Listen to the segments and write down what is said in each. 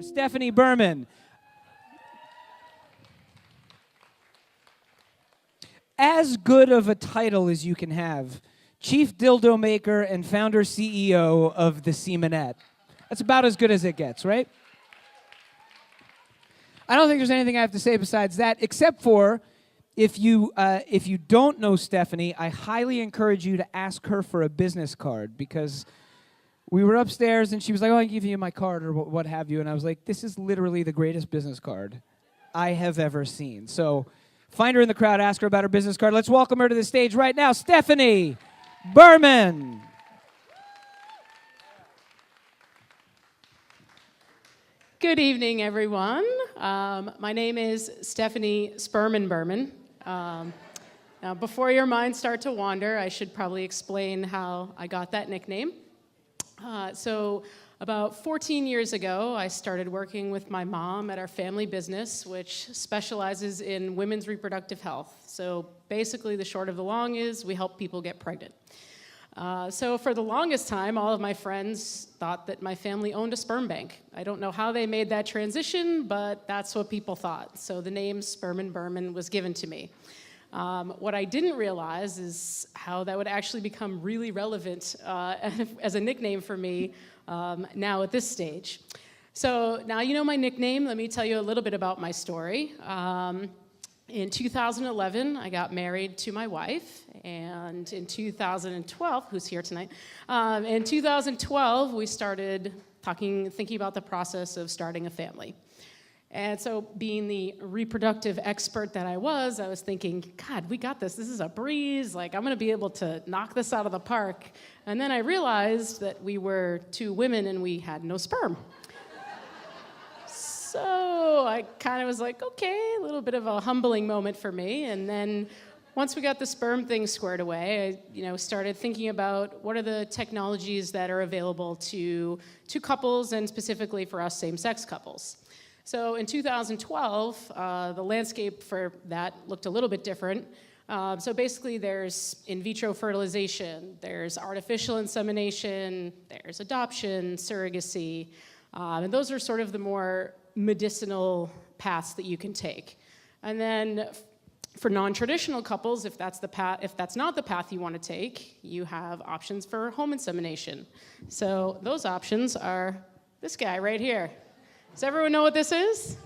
Stephanie Berman. As good of a title as you can have, Chief Dildo Maker and Founder CEO of the Semenette. That's about as good as it gets, right? I don't think there's anything I have to say besides that, except for if you don't know Stephanie, I highly encourage you to ask her for a business card, because we were upstairs and she was like, "Oh, I can give you my card," or what have you, and I was like, "This is literally the greatest business card I have ever seen." So find her in the crowd, ask her about her business card. Let's welcome her to the stage right now, Stephanie Berman. Good evening, everyone. My name is Stephanie Sperman Berman. Now, before your minds start to wander, I should probably explain how I got that nickname. So about 14 years ago, I started working with my mom at our family business, which specializes in women's reproductive health. So basically, the short of the long is we help people get pregnant. So for the longest time, all of my friends thought that my family owned a sperm bank. I don't know how they made that transition, but that's what people thought. So the name Sperman Berman was given to me. What I didn't realize is how that would actually become really relevant as a nickname for me now at this stage. So now you know my nickname. Let me tell you a little bit about my story. In 2011, I got married to my wife, and in 2012, who's here tonight, in 2012, we started thinking about the process of starting a family. And so being the reproductive expert that I was thinking, God, we got this. This is a breeze. Like, I'm going to be able to knock this out of the park. And then I realized that we were two women and we had no sperm. So I kind of was like, okay, a little bit of a humbling moment for me. And then once we got the sperm thing squared away, I started thinking about what are the technologies that are available to couples, and specifically for us same-sex couples. So in 2012, the landscape for that looked a little bit different. So basically there's in vitro fertilization, there's artificial insemination, there's adoption, surrogacy, and those are sort of the more medicinal paths that you can take. And then for non-traditional couples, if that's not the path you want to take, you have options for home insemination. So those options are this guy right here. Does everyone know what this is?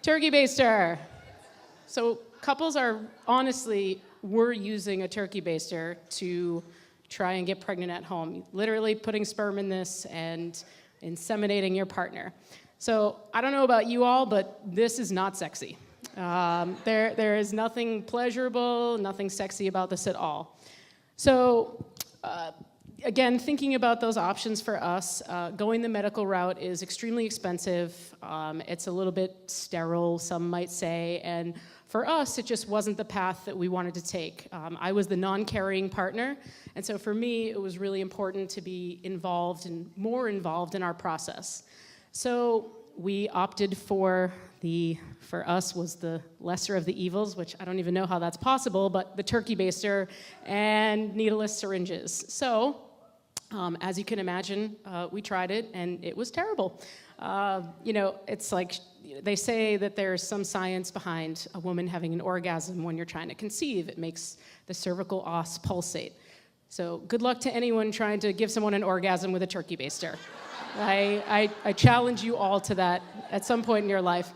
Turkey baster. So couples we're using a turkey baster to try and get pregnant at home. Literally putting sperm in this and inseminating your partner. So I don't know about you all, but this is not sexy. There is nothing pleasurable, nothing sexy about this at all. So again, thinking about those options for us, going the medical route is extremely expensive. It's a little bit sterile, some might say, and for us, it just wasn't the path that we wanted to take. I was the non-carrying partner, and so for me, it was really important to be more involved in our process. So we opted for us was the lesser of the evils, which I don't even know how that's possible, but the turkey baster and needleless syringes. So as you can imagine, we tried it, and it was terrible. It's like they say that there's some science behind a woman having an orgasm when you're trying to conceive. It makes the cervical os pulsate. So good luck to anyone trying to give someone an orgasm with a turkey baster. I challenge you all to that at some point in your life.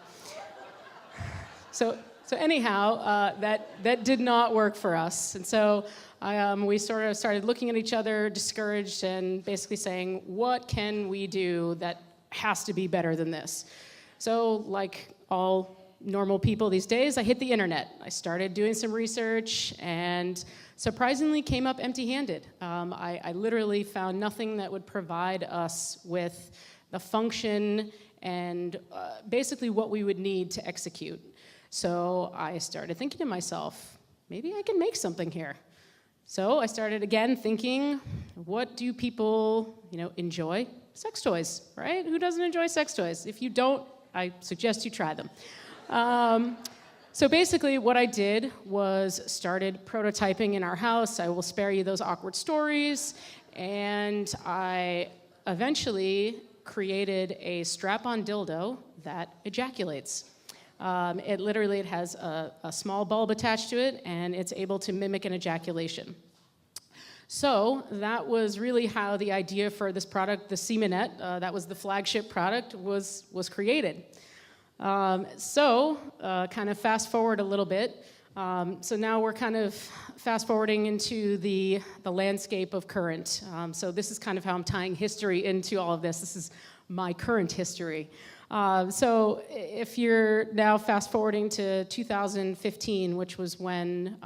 So anyhow, that did not work for us, and so we sort of started looking at each other, discouraged, and basically saying, what can we do that has to be better than this? So like all normal people these days, I hit the internet. I started doing some research and surprisingly came up empty-handed. I literally found nothing that would provide us with the function and basically what we would need to execute. So I started thinking to myself, maybe I can make something here. So I started again thinking, what do people, enjoy? Sex toys, right? Who doesn't enjoy sex toys? If you don't, I suggest you try them. So basically what I did was started prototyping in our house. I will spare you those awkward stories. And I eventually created a strap-on dildo that ejaculates. It has a small bulb attached to it, and it's able to mimic an ejaculation. So that was really how the idea for this product, the Semenette, that was the flagship product, was created. Kind of fast forward a little bit. So now we're kind of fast forwarding into the landscape of current. So this is kind of how I'm tying history into all of this. This is my current history. So if you're now fast forwarding to 2015, which was when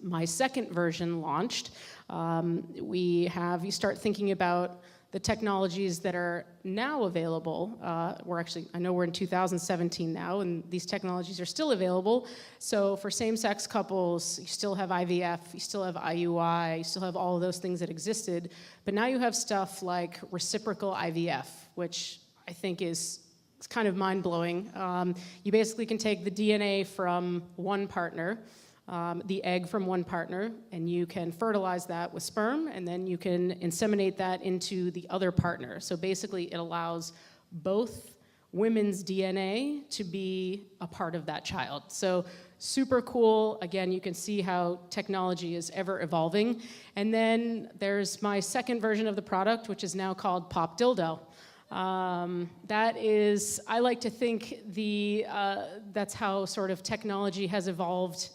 my second version launched, you start thinking about the technologies that are now available. I know we're in 2017 now, and these technologies are still available. So for same-sex couples, you still have IVF, you still have IUI, you still have all of those things that existed. But now you have stuff like reciprocal IVF, which I think is kind of mind-blowing. You basically can take the DNA from one partner, the egg from one partner, and you can fertilize that with sperm, and then you can inseminate that into the other partner. So basically, it allows both women's DNA to be a part of that child. So super cool. Again, you can see how technology is ever evolving. And then there's my second version of the product, which is now called Pop Dildo. I like to think that's how sort of technology has evolved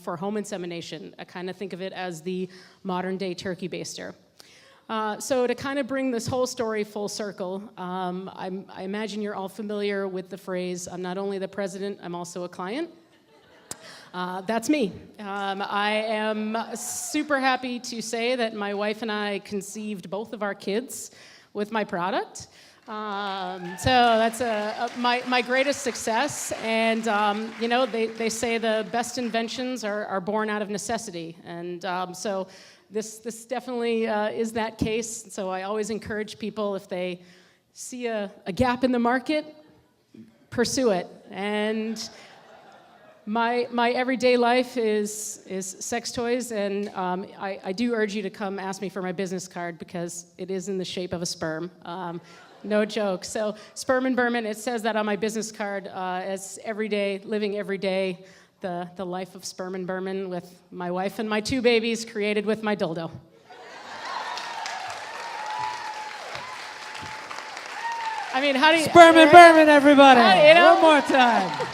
for home insemination. I kind of think of it as the modern day turkey baster. So to kind of bring this whole story full circle, I imagine you're all familiar with the phrase, I'm not only the president, I'm also a client. That's me. I am super happy to say that my wife and I conceived both of our kids with my product. So that's my greatest success, and they say the best inventions are born out of necessity, and so this definitely is that case. So I always encourage people, if they see a gap in the market, pursue it. And my everyday life is sex toys, and I do urge you to come ask me for my business card, because it is in the shape of a sperm. No joke. So Sperm and Berman, it says that on my business card, as living every day, the life of Sperm and Berman with my wife and my 2 babies, created with my dildo. I mean, how do you... Sperm and Berman, everybody! One more time.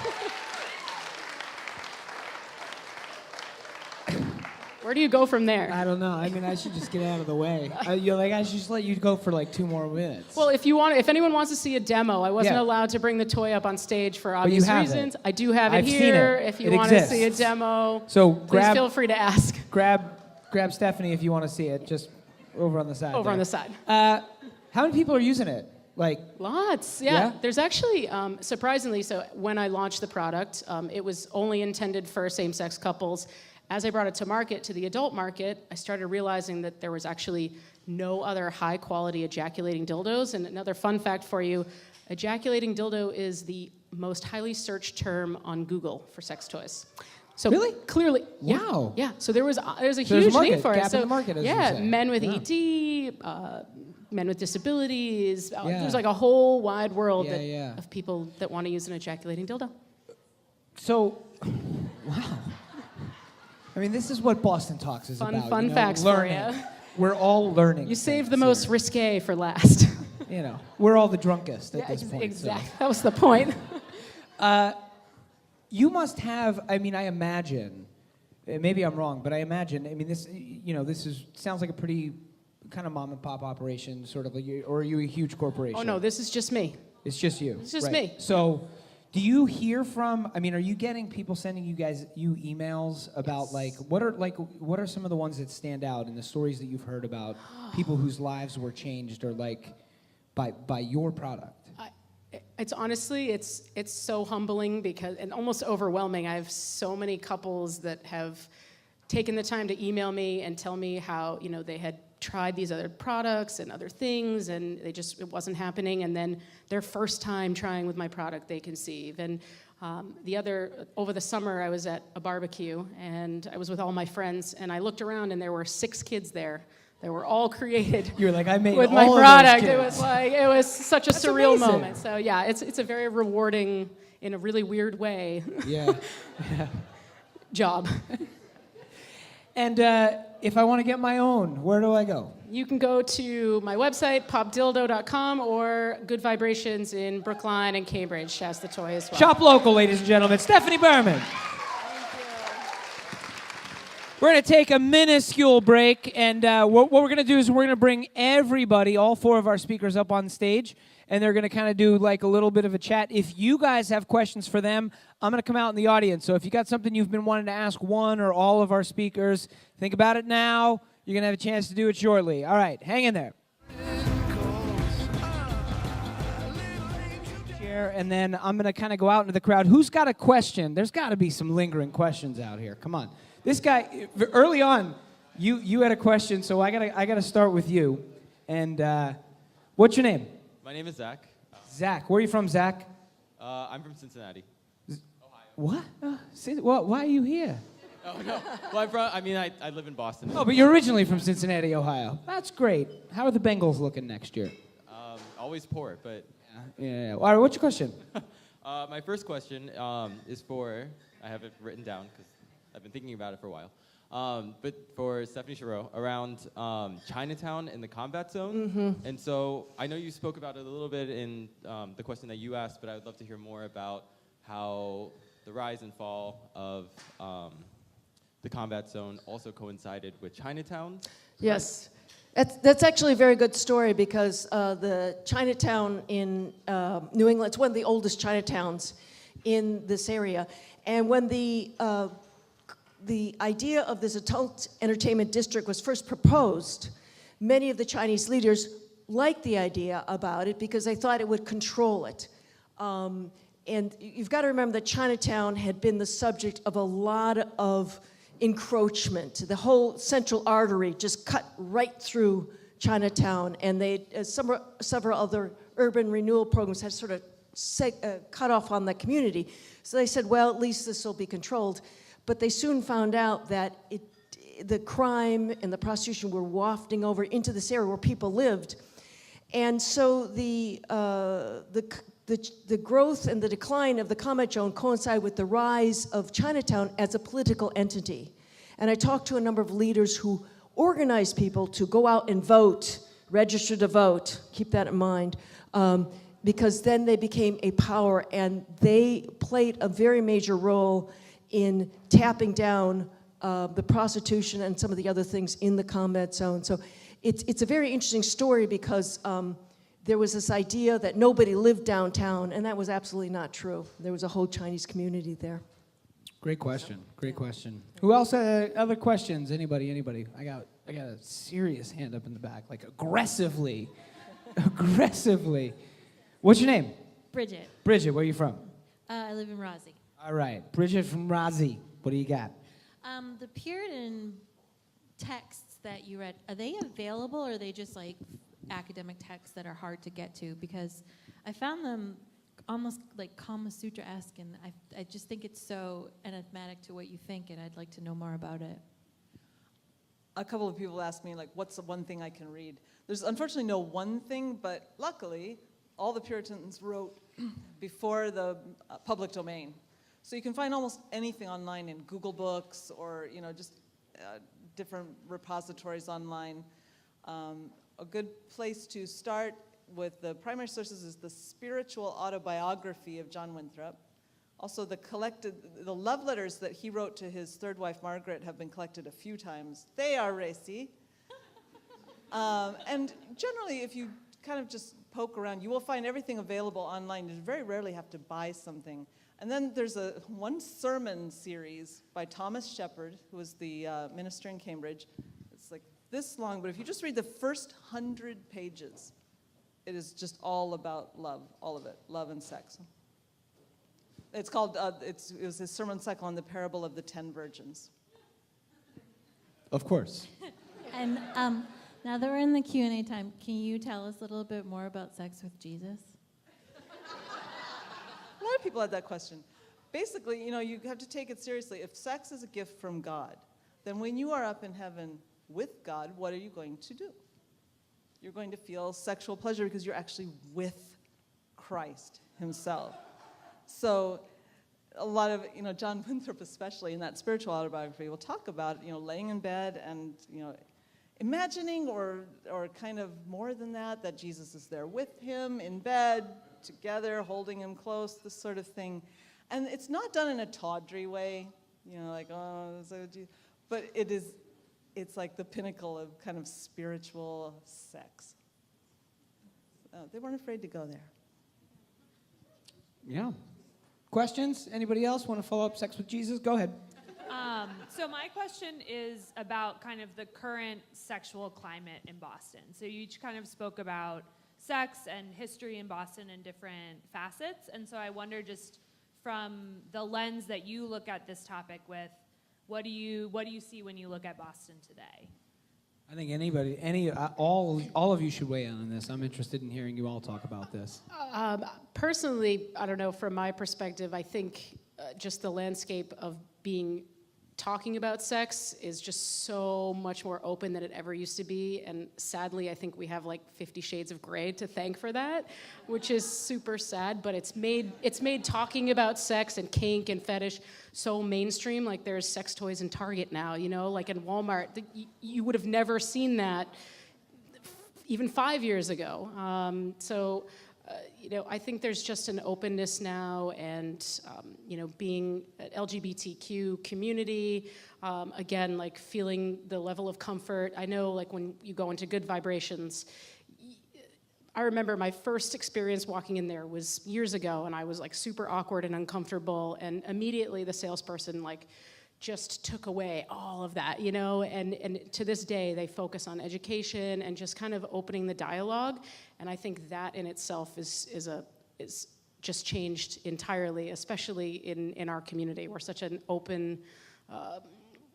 Where do you go from there? I don't know. I mean, I should just get out of the way. I should just let you go for like 2 more minutes. Well, if anyone wants to see a demo, I wasn't allowed to bring the toy up on stage for obvious reasons. I do have it here. If you want to see a demo, please feel free to ask. Grab Stephanie if you want to see it. Just over on the side. On the side. How many people are using it? Lots. Yeah. There's actually, surprisingly, so when I launched the product, it was only intended for same-sex couples. As I brought it to market, to the adult market, I started realizing that there was actually no other high-quality ejaculating dildos. And another fun fact for you, ejaculating dildo is the most highly searched term on Google for sex toys. So really? Clearly. Wow. Yeah. So there's a huge need for it. Gap in the market, as you say. Men with ED, men with disabilities. There's like a whole wide world of people that want to use an ejaculating dildo. So, wow. I mean, this is what BostonTalks is about. Fun facts learning. For you. We're all learning. You saved the most risque for last. We're all the drunkest at this point. Exactly. So. That was the point. You must have. I mean, I imagine. Maybe I'm wrong, but I imagine. I mean, this. Sounds like a pretty kind of mom and pop operation, sort of. Or are you a huge corporation? Oh no, this is just me. It's just you. It's just me. So. Do you hear from? I mean, are you getting people sending you emails about what are some of the ones that stand out in the stories that you've heard about people whose lives were changed or by your product? It's honestly it's so humbling and almost overwhelming. I have so many couples that have taken the time to email me and tell me how they had tried these other products and other things, and it wasn't happening, and then their first time trying with my product, they conceive. And over the summer, I was at a barbecue, and I was with all my friends, and I looked around, and there were 6 kids there They were all created You're like, I made with all my of those product. kids. It was such a That's surreal amazing. moment. So yeah, it's a very rewarding, in a really weird way, Yeah. job. And if I want to get my own, where do I go? You can go to my website, popdildo.com, or Good Vibrations in Brookline and Cambridge has the toy as well. Shop local, ladies and gentlemen. Stephanie Berman. We're going to take a minuscule break, and what we're going to do is we're going to bring everybody, all 4 of our speakers, up on stage, and they're going to kind of do like a little bit of a chat. If you guys have questions for them, I'm going to come out in the audience. So if you got something you've been wanting to ask one or all of our speakers, think about it now. You're going to have a chance to do it shortly. All right, hang in there. And then I'm going to kind of go out into the crowd. Who's got a question? There's got to be some lingering questions out here. Come on. This guy, early on, you had a question, so I gotta start with you. And what's your name? My name is Zach. Zach. Where are you from, Zach? I'm from Cincinnati. What? Why are you here? Oh, no. Well, I live in Boston. Oh, but you're originally from Cincinnati, Ohio. That's great. How are the Bengals looking next year? Always poor, but... Yeah. All right, what's your question? My first question is for... I have it written down because I've been thinking about it for a while. But for Stephanie Giroux, around Chinatown and the combat zone. Mm-hmm. And so I know you spoke about it a little bit in the question that you asked, but I would love to hear more about how the rise and fall of the combat zone also coincided with Chinatown. Yes. That's actually a very good story because the Chinatown in New England, it's one of the oldest Chinatowns in this area. And when the idea of this adult entertainment district was first proposed, many of the Chinese leaders liked the idea about it because they thought it would control it. And you've got to remember that Chinatown had been the subject of a lot of encroachment. The whole central artery just cut right through Chinatown, and several other urban renewal programs had sort of cut off on the community. So they said, well, at least this will be controlled. But they soon found out that the crime and the prostitution were wafting over into this area where people lived. And so the growth and the decline of the combat zone coincide with the rise of Chinatown as a political entity. And I talked to a number of leaders who organized people to go out and vote, register to vote, keep that in mind, because then they became a power and they played a very major role in tapping down the prostitution and some of the other things in the combat zone. So it's a very interesting story because there was this idea that nobody lived downtown, and that was absolutely not true. There was a whole Chinese community there. Great question. Great question. Who else had other questions? Anybody? I got a serious hand up in the back, like aggressively. Aggressively. What's your name? Bridget. Bridget, where are you from? I live in Rossi. All right. Bridget from Razi. What do you got? The Puritan texts that you read, are they available or are they just like academic texts that are hard to get to? Because I found them almost like Kama Sutra-esque, and I just think it's so enigmatic to what you think, and I'd like to know more about it. A couple of people asked me, like, what's the one thing I can read? There's unfortunately no one thing, but luckily, all the Puritans wrote before the public domain. So you can find almost anything online in Google Books or, just different repositories online. A good place to start with the primary sources is the spiritual autobiography of John Winthrop. Also, the love letters that he wrote to his third wife, Margaret, have been collected a few times. They are racy. And generally, if you kind of just poke around, you will find everything available online. You very rarely have to buy something. And then there's one sermon series by Thomas Shepard, who was the minister in Cambridge. It's like this long, but if you just read the first 100 pages, it is just all about love, all of it, love and sex. It's called, it was his sermon cycle on the parable of the 10 virgins. Of course. And now that we're in the Q&A time, can you tell us a little bit more about sex with Jesus? A lot of people had that question. Basically, you have to take it seriously. If sex is a gift from God, then when you are up in heaven, with God, what are you going to do? You're going to feel sexual pleasure because you're actually with Christ himself. So a lot of, John Winthrop especially in that spiritual autobiography will talk about, laying in bed and, imagining or kind of more than that Jesus is there with him in bed, together, holding him close, this sort of thing. And it's not done in a tawdry way, like, oh, so but it's like the pinnacle of kind of spiritual sex. They weren't afraid to go there. Yeah. Questions? Anybody else want to follow up sex with Jesus? Go ahead. So my question is about kind of the current sexual climate in Boston. So you each kind of spoke about sex and history in Boston in different facets. And so I wonder, just from the lens that you look at this topic with, what do you see when you look at Boston today? I think all of you should weigh in on this. I'm interested in hearing you all talk about this. Personally, I don't know, from my perspective, I think just the landscape of talking about sex is just so much more open than it ever used to be. And sadly, I think we have like 50 Shades of Grey to thank for that, which is super sad. But it's made talking about sex and kink and fetish so mainstream. Like there's sex toys in Target now, like in Walmart. You would have never seen that even 5 years ago. I think there's just an openness now, and being an LGBTQ community, again, like feeling the level of comfort. I know, like when you go into Good Vibrations, I remember my first experience walking in there was years ago, and I was like super awkward and uncomfortable, and immediately the salesperson like just took away all of that, and to this day they focus on education and just kind of opening the dialogue, and I think that in itself is just changed entirely, especially in our community. We're such an open,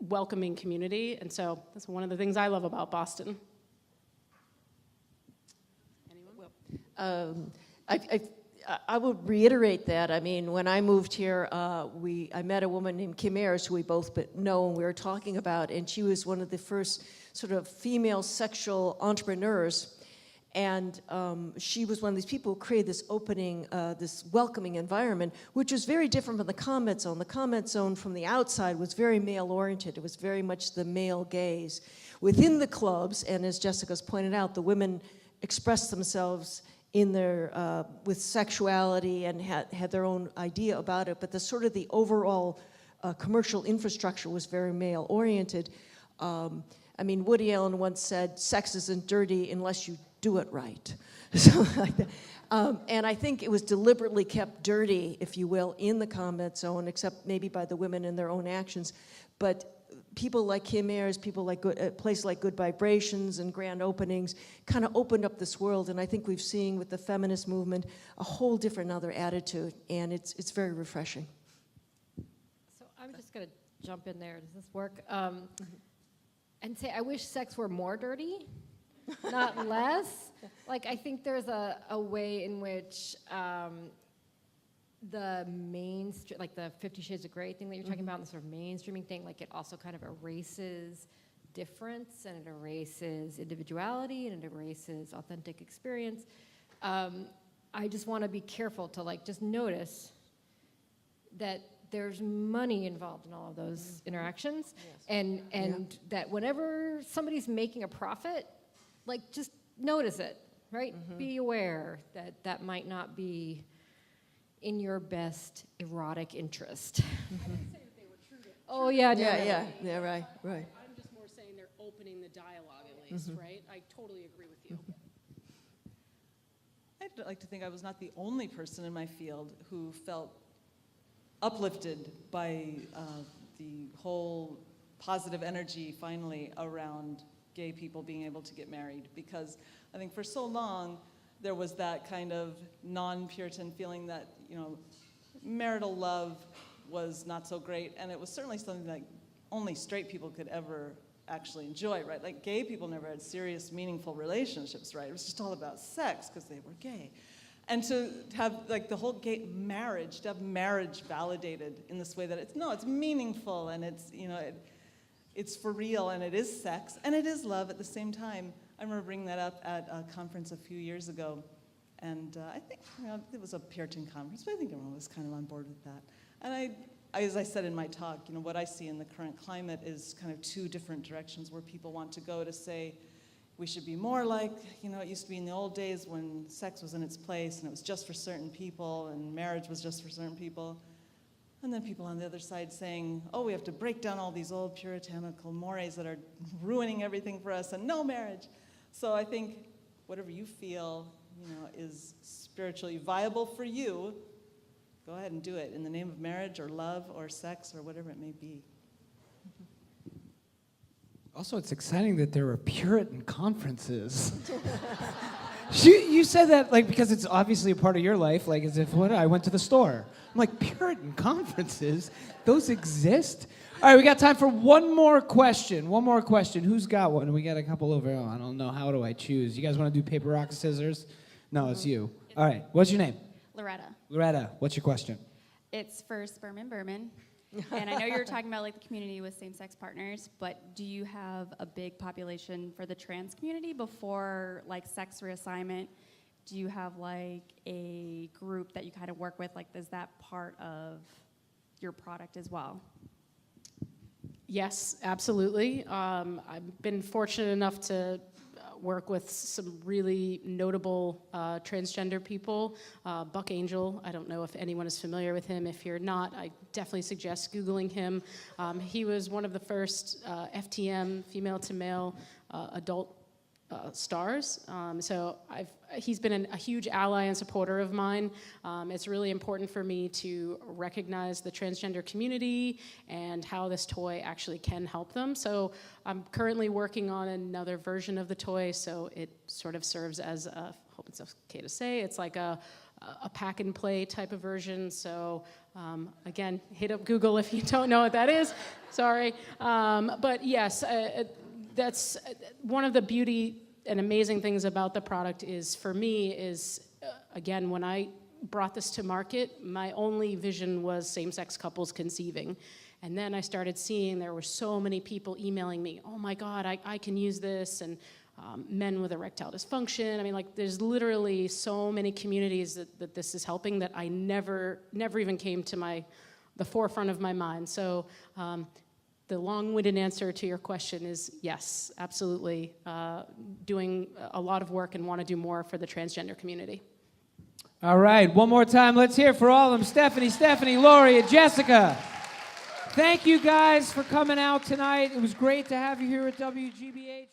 welcoming community, and so that's one of the things I love about Boston. Anyone? I would reiterate that. I mean, when I moved here, I met a woman named Kim Ayers, who we both know and we were talking about, and she was one of the first sort of female sexual entrepreneurs. And she was one of these people who created this opening, this welcoming environment, which was very different from the comment zone. The comment zone from the outside was very male-oriented. It was very much the male gaze. Within the clubs, and as Jessica's pointed out, the women expressed themselves in their with sexuality and had their own idea about it, but the overall commercial infrastructure was very male-oriented. Woody Allen once said, "Sex isn't dirty unless you do it right." So like that. And I think it was deliberately kept dirty, if you will, in the comment zone, except maybe by the women in their own actions. But people like Kim Ayers, people like places like Good Vibrations and Grand Openings kind of opened up this world, and I think we've seen with the feminist movement a whole different other attitude, and it's very refreshing. So I'm just going to jump in there. Does this work? And say I wish sex were more dirty, not less. Like I think there's a way in which the mainstream, like the 50 Shades of Grey thing that you're talking about, and the sort of mainstreaming thing, like it also kind of erases difference, and it erases individuality, and it erases authentic experience. I just want to be careful to like just notice that there's money involved in all of those interactions, and that whenever somebody's making a profit, like just notice it, right? Be aware that that might not be in your best erotic interest. I didn't say that they were true to Oh yeah, no, Yeah, right. I'm just more saying they're opening the dialogue at least, right? I totally agree with you. I'd like to think I was not the only person in my field who felt uplifted by the whole positive energy finally around gay people being able to get married, because I think for so long there was that kind of non-Puritan feeling that, marital love was not so great, and it was certainly something that only straight people could ever actually enjoy, right? Like gay people never had serious, meaningful relationships, right? It was just all about sex because they were gay. And to have like the whole gay marriage, to have marriage validated in this way that it's meaningful, and it's, it's for real, and it is sex, and it is love at the same time. I remember bringing that up at a conference a few years ago, and I think it was a Puritan conference, but I think everyone was kind of on board with that. And as I said in my talk, what I see in the current climate is kind of two different directions where people want to go to say, we should be more like, it used to be in the old days when sex was in its place and it was just for certain people and marriage was just for certain people. And then people on the other side saying, oh, we have to break down all these old puritanical mores that are ruining everything for us and no marriage. So I think whatever you feel, is spiritually viable for you, go ahead and do it in the name of marriage or love or sex or whatever it may be. Also, it's exciting that there are Puritan conferences. You said that because it's obviously a part of your life, as if, I went to the store. I'm like, Puritan conferences? Those exist? All right, we got time for one more question. Who's got one? We got a couple over. I don't know. How do I choose? You guys want to do paper, rock, scissors? No, it's you. All right, what's your name? Loretta, what's your question? it's for sperm and Berman. And I know you were talking about the community with same-sex partners, but do you have a big population for the trans community before sex reassignment? Do you have a group that you kind of work with? Is that part of your product as well? Yes, absolutely. I've been fortunate enough to work with some really notable transgender people. Buck Angel, I don't know if anyone is familiar with him. If you're not, I definitely suggest Googling him. He was one of the first FTM, female to male, adult stars. So he's been a huge ally and supporter of mine. It's really important for me to recognize the transgender community and how this toy actually can help them. So I'm currently working on another version of the toy, so it sort of serves as a, I hope it's okay to say, it's like a pack and play type of version. So again, hit up Google if you don't know what that is. Sorry. But yes, that's one of the beauty and amazing things about the product is, for me, is, again, when I brought this to market, my only vision was same-sex couples conceiving. And then I started seeing there were so many people emailing me, oh my God, I can use this, and men with erectile dysfunction. I mean, there's literally so many communities that this is helping that I never even came to the forefront of my mind. So the long-winded answer to your question is yes, absolutely. Doing a lot of work and want to do more for the transgender community. All right, one more time. Let's hear it for all of them. Stephanie, Lori, and Jessica. Thank you guys for coming out tonight. It was great to have you here at WGBH.